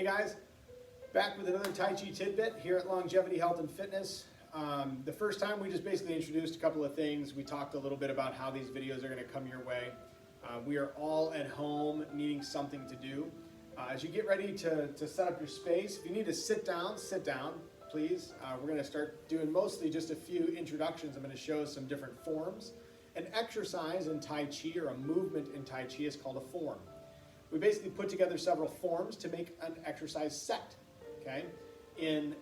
Hey guys, back with another Tai Chi tidbit here at Longevity Health and Fitness. The first time we just basically introduced a couple of things. We talked a little bit about how these videos are going to come your way. We are all at home needing something to do. As you get ready to set up your space, if you need to sit down, please. We're going to start doing mostly just a few introductions. I'm going to show some different forms. An exercise in Tai Chi or a movement in Tai Chi is called a form. We basically put together several forms to make an exercise set. Okay? In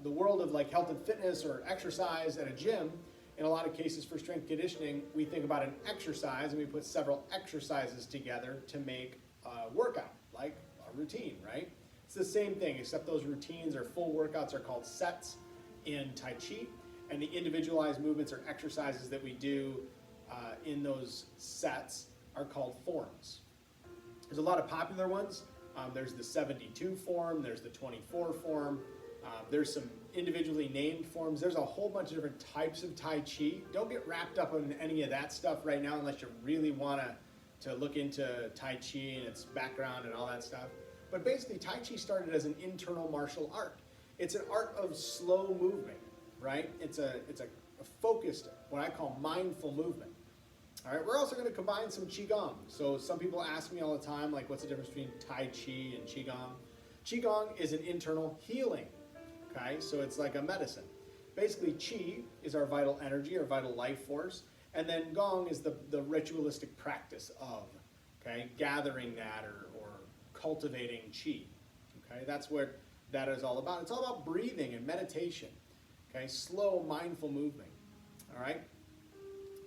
the world of like health and fitness or exercise at a gym, in a lot of cases for strength conditioning, we think about an exercise and we put several exercises together to make a workout, like a routine, right? It's the same thing, except those routines or full workouts are called sets in Tai Chi, and the individualized movements or exercises that we do in those sets are called forms. There's a lot of popular ones. There's the 72 form, there's the 24 form, there's some individually named forms. There's a whole bunch of different types of Tai Chi. Don't get wrapped up in any of that stuff right now unless you really want to look into Tai Chi and its background and all that stuff. But basically, Tai Chi started as an internal martial art. It's an art of slow movement, right? It's a focused, what I call mindful movement. All right, we're also going to combine some Qigong. So some people ask me all the time, like, what's the difference between Tai Chi and Qigong? Qigong is an internal healing, okay? So it's like a medicine. Basically, Qi is our vital energy, our vital life force, and then Gong is the ritualistic practice of, okay, gathering that or cultivating Qi, okay? That's what that is all about. It's all about breathing and meditation, okay? Slow, mindful movement, all right?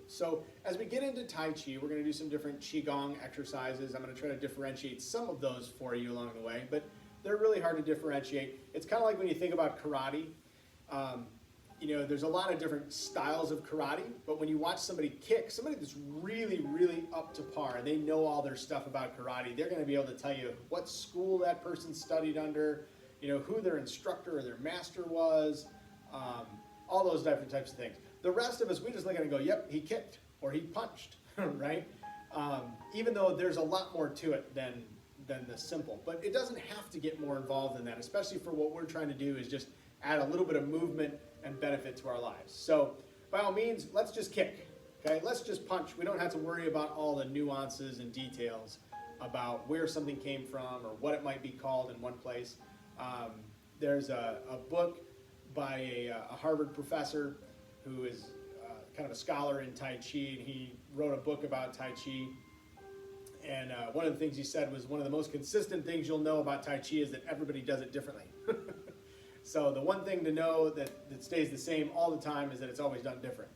So as we get into Tai Chi, we're going to do some different Qigong exercises. I'm going to try to differentiate some of those for you along the way, but they're really hard to differentiate. It's kind of like when you think about karate. You know, there's a lot of different styles of karate, but when you watch somebody kick, somebody that's really, really up to par, and they know all their stuff about karate, they're going to be able to tell you what school that person studied under, you know, who their instructor or their master was, all those different types of things. The rest of us, we just look at it and go, yep, he kicked or he punched, right? Even though there's a lot more to it than the simple. But it doesn't have to get more involved than that, especially for what we're trying to do is just add a little bit of movement and benefit to our lives. So by all means, let's just kick, okay? Let's just punch. We don't have to worry about all the nuances and details about where something came from or what it might be called in one place. There's a book by a Harvard professor who is kind of a scholar in Tai Chi, and he wrote a book about Tai Chi. And one of the things he said was one of the most consistent things you'll know about Tai Chi is that everybody does it differently. So the one thing to know that stays the same all the time is that it's always done different.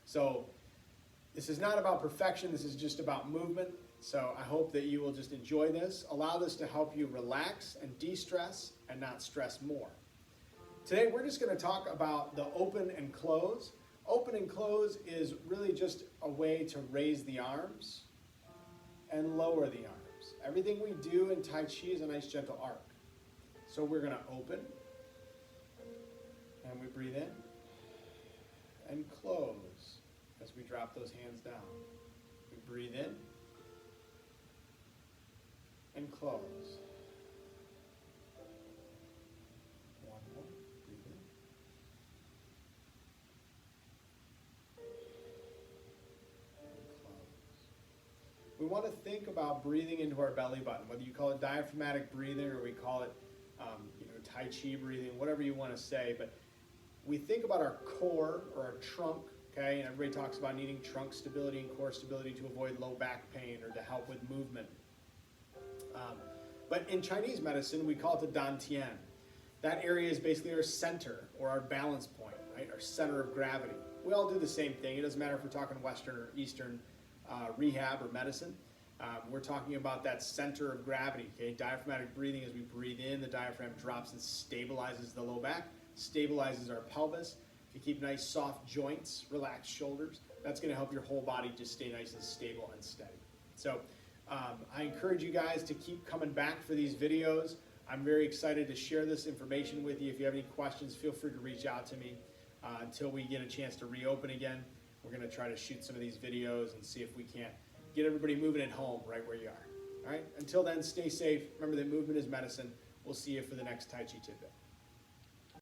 So this is not about perfection, this is just about movement. So I hope that you will just enjoy this. Allow this to help you relax and de-stress and not stress more. Today we're just going to talk about the open and close. Open and close is really just a way to raise the arms and lower the arms. Everything we do in Tai Chi is a nice gentle arc. So we're going to open. And we breathe in and close as we drop those hands down. We breathe in and close. One more. Breathe in. And close. We want to think about breathing into our belly button, whether you call it diaphragmatic breathing or we call it Tai Chi breathing, whatever you want to say, but we think about our core or our trunk, okay, and everybody talks about needing trunk stability and core stability to avoid low back pain or to help with movement. But in Chinese medicine, we call it the dantian. That area is basically our center or our balance point, right, our center of gravity. We all do the same thing. It doesn't matter if we're talking Western or Eastern rehab or medicine. We're talking about that center of gravity, okay? Diaphragmatic breathing, as we breathe in, the diaphragm drops and stabilizes the low back, stabilizes our pelvis. If you keep nice soft joints, relaxed shoulders, that's gonna help your whole body just stay nice and stable and steady. So I encourage you guys to keep coming back for these videos. I'm very excited to share this information with you. If you have any questions, feel free to reach out to me. Until we get a chance to reopen again, we're gonna try to shoot some of these videos and see if we can't get everybody moving at home right where you are. All right, until then, stay safe. Remember that movement is medicine. We'll see you for the next Tai Chi tidbit.